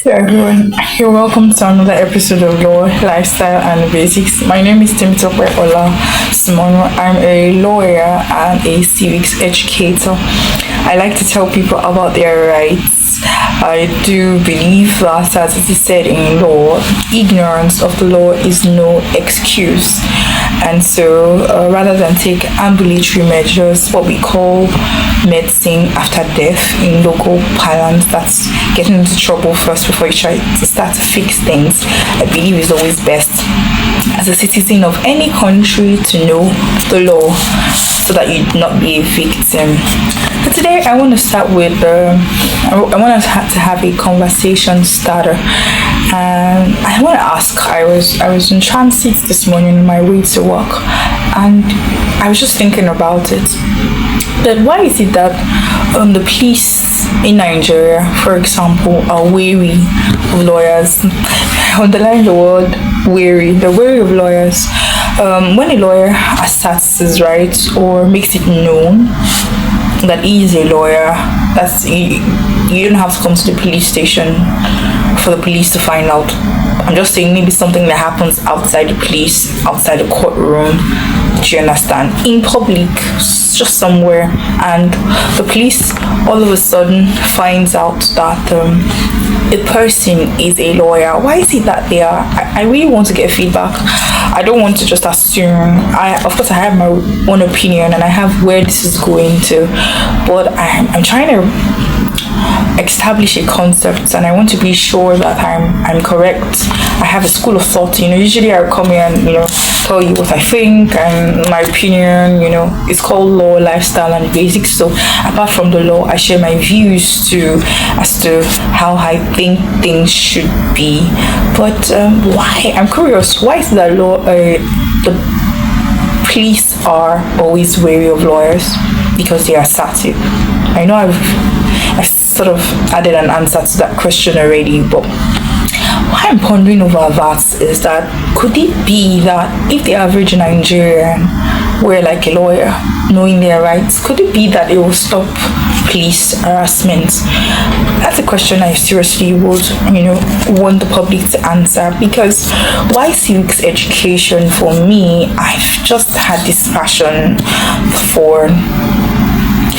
Everyone, you're welcome to another episode of Law, Lifestyle and Basics. My name is Timitope Ola Simono. I'm a lawyer and a civics educator. I like to tell people about their rights. I do believe that, as it is said in law, ignorance of the law is no excuse. And so, rather than take ambulatory measures, what we call medicine after death in local parlance, that's getting into trouble first before you try to start to fix things, I believe is always best as a citizen of any country to know the law so that you not be a victim. But today I want to start with I want to have a conversation starter, and I want to ask. I was in transit this morning on my way to work, and I was just thinking about it. But why is it that the police in Nigeria, for example, are wary of lawyers? I underline the word wary. They're wary of lawyers. When a lawyer asserts his rights or makes it known that he is a lawyer, you don't have to come to the police station for the police to find out. I'm just saying maybe something that happens outside the police, outside the courtroom. Do you understand? In public, just somewhere, and the police all of a sudden finds out that a person is a lawyer. Why is it that they are? I really want to get feedback. I don't want to just assume. Of course I have my own opinion and I have where this is going to, but I'm trying to establish a concept and I want to be sure that I'm correct. I have a school of thought. Usually I come here and tell you what I think and my opinion. It's called Law, Lifestyle and Basics. So apart from the law, I share my views too as to how I think things should be. But why? I'm curious. Why is that the police are always wary of lawyers? Because they are static. I know I've sort of added an answer to that question already, but what I'm pondering over that is that could it be that if the average Nigerian were like a lawyer, knowing their rights, could it be that it will stop police harassment? That's a question I seriously would, want the public to answer. Because why civics education? For me, I've just had this passion for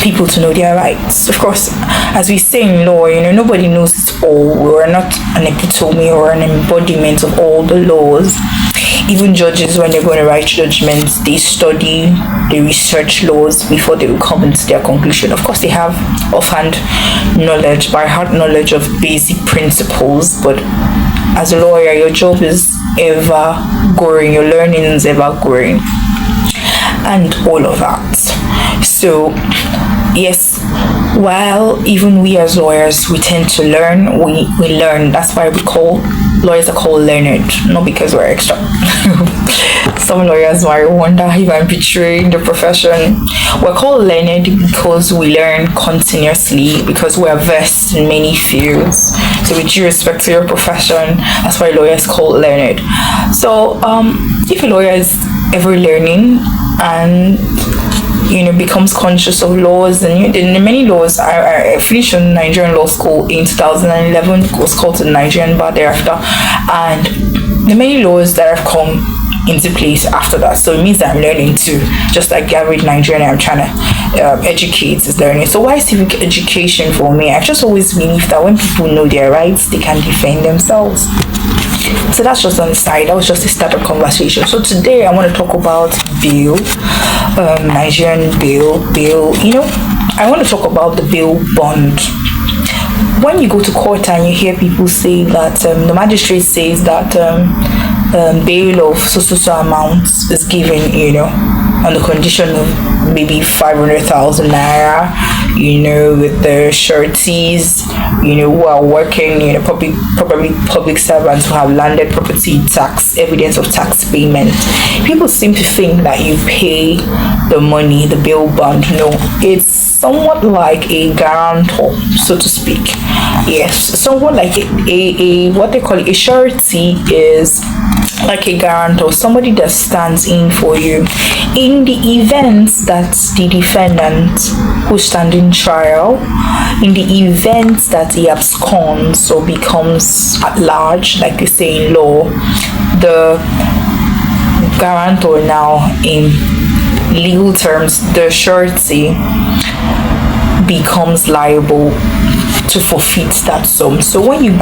people to know their rights. Of course, as we say in law, nobody knows it all. We're not an epitome or an embodiment of all the laws. Even judges, when they're going to write judgments, they study, they research laws before they will come into their conclusion. Of course, they have offhand knowledge, by heart knowledge of basic principles, but as a lawyer, your job is ever growing, your learning is ever growing, and all of that. So yes, while even we as lawyers, we tend to learn, we learn. That's why lawyers are called learned, not because we're extra. Some lawyers might wonder if I'm betraying the profession. We're called learned because we learn continuously, because we're versed in many fields. So with due respect to your profession, that's why lawyers called learned. So if a lawyer is ever learning and becomes conscious of laws, and the many laws. I finished in Nigerian law school in 2011. It was called the Nigerian bar thereafter, and the many laws that have come into place after that. So it means that I'm learning too, just like the average Nigerian. I'm trying to educate is learning. So why civic education for me? I've just always believed that when people know their rights, they can defend themselves. So that's just on the side. That was just a start of conversation. So today I want to talk about bail, Nigerian bail. I want to talk about the bail bond. When you go to court and you hear people say that the magistrate says that bail of so amount is given, on the condition of maybe 500,000 naira, with the sureties, who are working, probably public servants who have landed property tax, evidence of tax payment. People seem to think that you pay the money, the bail bond. No, it's somewhat like a guarantor, so to speak. Yes, somewhat like a what they call it, a surety is like a guarantor, somebody that stands in for you in the event that the defendant who's standing standing trial. In the event that he absconds or becomes at large, like they say in law, the guarantor, now in legal terms the surety, becomes liable to forfeit that sum. So when you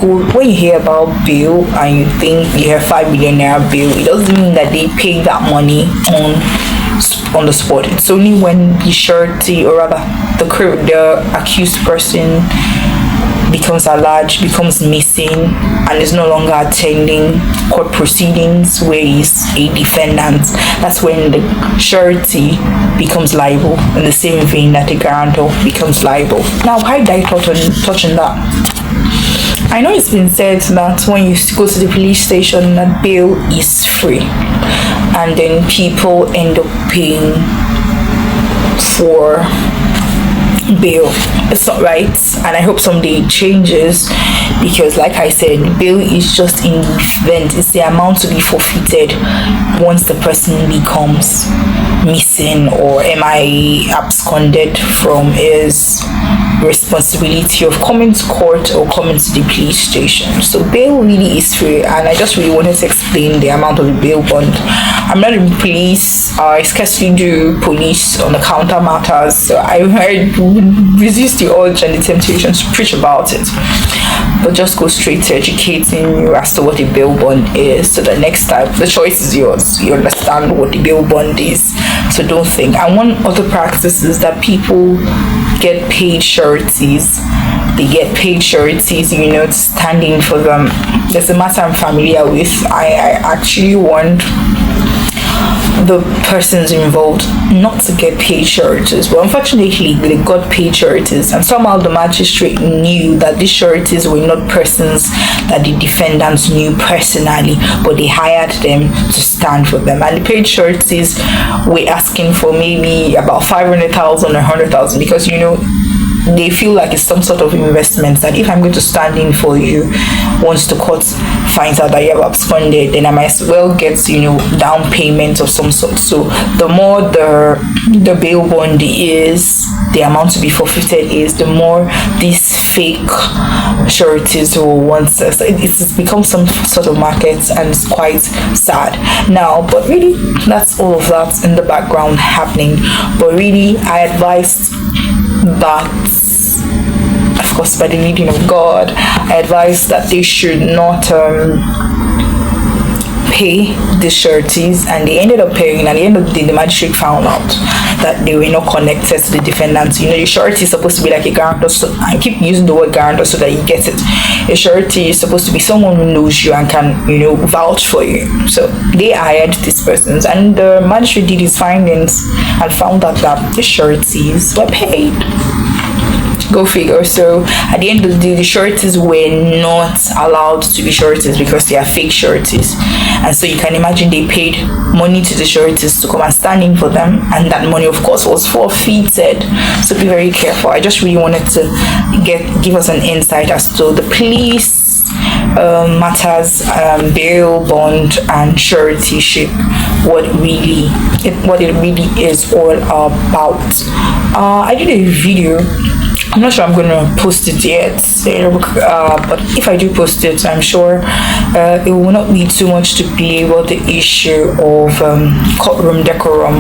hear about bail and you think you have 5 million naira bail, it doesn't mean that they pay that money on the spot. It's only when the surety, or rather the accused person, becomes alleged, becomes missing, and is no longer attending court proceedings where he's a defendant. That's when the surety becomes liable, in the same vein that the guarantor becomes liable. Now, why did I touch on that? I know it's been said that when you go to the police station, that bail is free, and then people end up paying for bail. It's not right, and I hope someday it changes, because like I said, bail is just in the event, it's the amount to be forfeited once the person becomes missing or MIA, absconded from his responsibility of coming to court or coming to the police station. So bail really is free, and I just really wanted to explain the amount of the bail bond. I'm not in police, I scarcely do police on the counter matters, so I resist the urge and the temptation to preach about it, but just go straight to educating you as to what a bail bond is, so the next time the choice is yours. You understand what the bail bond is, so don't think. And one other practice is that people get paid sureties. They get paid sureties, standing for them. There's a matter I'm familiar with. I actually warned the persons involved not to get paid sureties, but unfortunately they got paid sureties, and somehow the magistrate knew that these sureties were not persons that the defendants knew personally, but they hired them to stand for them. And the paid sureties were asking for maybe about 500,000 or 100,000, because they feel like it's some sort of investment, that if I'm going to stand in for you, once the court finds out that you have absconded, then I might as well get down payment of some sort. So the more the bail bond is, the amount to be forfeited is, the more these fake sureties will want us. It's become some sort of market, and it's quite sad now. But really, that's all of that in the background happening. But really, I advised that, of course, by the leading of God, I advise that they should not pay the sureties, and they ended up paying. At the end of the day, the magistrate found out that they were not connected to the defendants. The surety is supposed to be like a guarantor. So I keep using the word guarantor so that you get it. A surety is supposed to be someone who knows you and can, vouch for you. So they hired these persons, and the magistrate did his findings and found out that the sureties were paid. Go figure. So at the end of the day, the sureties were not allowed to be sureties because they are fake sureties, and so you can imagine they paid money to the sureties to come and stand in for them, and that money, of course, was forfeited. So be very careful. I just really wanted to give us an insight as to the police matters, bail bond and suretyship, what it really is all about. I did a video. I'm not sure I'm going to post it yet, but if I do post it, I'm sure it will not be too much to belabor the issue of courtroom decorum.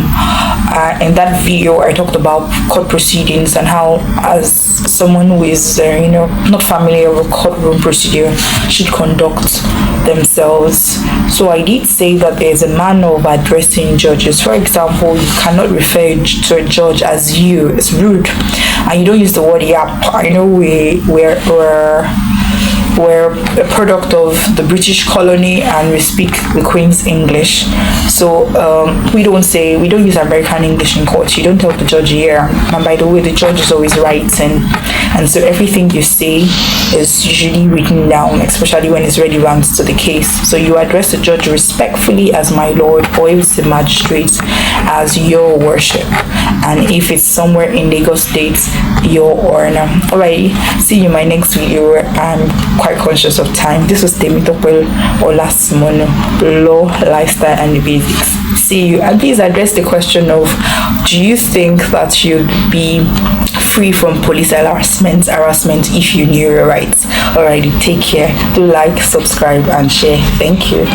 In that video, I talked about court proceedings and how, as someone who is not familiar with courtroom procedure, should conduct themselves. So I did say that there's a manner of addressing judges. For example, you cannot refer to a judge as you. It's rude, and you don't use the word yap. I know we're a product of the British colony, and we speak the Queen's English. So we don't use American English in court. You don't tell the judge here. And by the way, the judge is always writing, and so everything you say is usually written down, especially when it's relevant to the case. So you address the judge respectfully as my lord, or if it's the magistrate, as your worship, and if it's somewhere in Lagos State, your honor. Alright, see you in my next video. I'm quite conscious of time. This was Temitope Olasimono, law, lifestyle and the basics. See you, and please address the question of, do you think that you'd be free from police harassment if you knew your rights. Alrighty, take care. Do like, subscribe, and share. Thank you.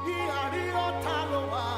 He are the